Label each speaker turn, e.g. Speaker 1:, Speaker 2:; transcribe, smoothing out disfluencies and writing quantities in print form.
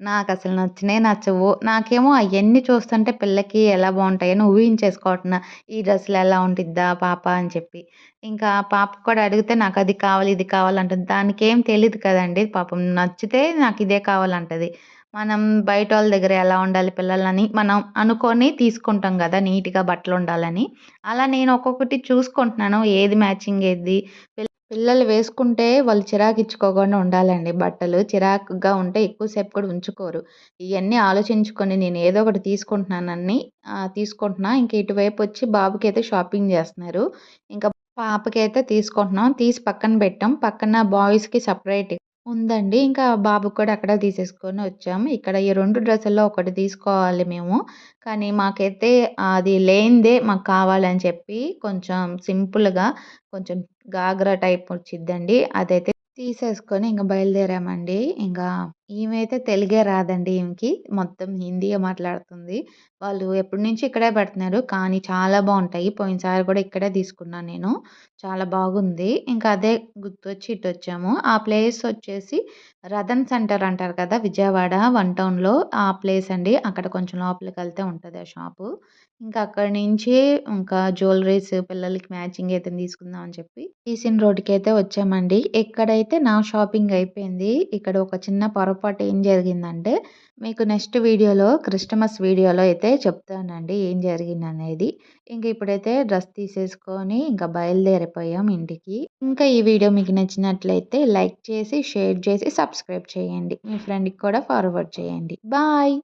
Speaker 1: నాకసలు నచ్చనే నచ్చవు. నాకేమో అయన్నీ చూస్తుంటే పిల్లకి ఎలా బావుంటాయని ఊహించేసుకోవటున్నా. ఈ డ్రెస్‌లో ఎలా ఉండిద్దా పాప అని చెప్పి. ఇంకా పాపకు కూడా అడిగితే నాకది కావాలి, ఇది కావాలంటది. దానికేం తెలీదు కదండీ పాపం. నచ్చితే నాకిదే కావాలంటది. మనం బయటోళ్ళ దగ్గర ఎలా ఉండాలి పిల్లలని మనం అనుకోని తీసుకుంటాం గదా! నీట్‌గా బట్టలుండాలని. అలా నేను ఒక్కొక్కటి చూసుకుంటున్నాను. ఏది మ్యాచింగ్ ఏది పిల్లలు వేసుకుంటే వాళ్ళు చిరాకిచ్చుకోకుండా ఉండాలండి బట్టలు. చిరాకుగా ఉంటే ఎక్కువ సేపు కూడా ఉంచుకోరు. ఇయన్నీ ఆలోచించుకొని నేను ఏదో ఒకటి తీసుకుంటున్నా. ఇంక ఇటువైపొచ్చి బాబుకైతే షాపింగ్ జేస్తున్నారు. ఇంకా పాపకైతే తీసుకుంటున్నాం. తీసి పక్కన పెట్టాం. పక్కన బాయ్స్‌కి సెపరేట్ ఉందండి. ఇంకా బాబుకి కూడా అక్కడే తీసేసుకొని వచ్చాం. ఇక్కడ ఈ 2 డ్రెస్సుల్లో ఒకటి తీసుకోవాలి మేము. కానీ మాకైతే అది లేనిదే మాకు కావాలని చెప్పి కొంచెం సింపుల్‌గా కొంచెం గాగ్రా టైప్ వచ్చిద్దండి. అదైతే తీసేసుకొని ఇంక బయలుదేరామండి. ఇంకా ఈమైతే తెలుగే రాదండి ఈమెకి. మొత్తం హిందీయే మాట్లాడుతుంది. వాళ్ళు ఎప్పటినుంచో ఇక్కడే పెడుతున్నారు. కానీ చాలా బావుంటాయి. పోయినసారి కూడా ఇక్కడే తీసుకున్నాను నేను. చాలా బాగుంది. ఇంకా అదే గుర్తొచ్చి ఇటొచ్చాము. ఆ ప్లేస్ వచ్చేసి రతన్ సెంటర్ అంటారు కదా! విజయవాడ వన్ టౌన్‌లో ఆ ప్లేస్ అండి. అక్కడ కొంచెం లోపలికెళ్తే ఉంటది ఆ షాపు. ఇంకా అక్కడి నుంచి ఇంకా జ్యువెల్లరీస్ పిల్లలకి మ్యాచింగ్ అయితే తీసుకుందాం అని చెప్పి తీసిన రోడ్డుకైతే వచ్చామండి. ఇక్కడైతే నా షాపింగ్ అయిపోయింది. ఇక్కడ ఒక చిన్న పొరపాటు ఏం జరిగిందంటే మీకు నెక్స్ట్ వీడియోలో క్రిస్టమస్ వీడియోలో అయితే చెప్తానండి ఏం జరిగిందనేది. ఇంక ఇప్పుడైతే డ్రెస్ తీసేసుకొని ఇంకా బయలుదేరిపోయాం ఇంటికి. ఇంకా ఈ వీడియో మీకు నచ్చినట్లయితే లైక్ చేసి, షేర్ చేసి, సబ్స్క్రైబ్ చేయండి. మీ ఫ్రెండ్‌కి కూడా ఫార్వర్డ్ చేయండి. బాయ్.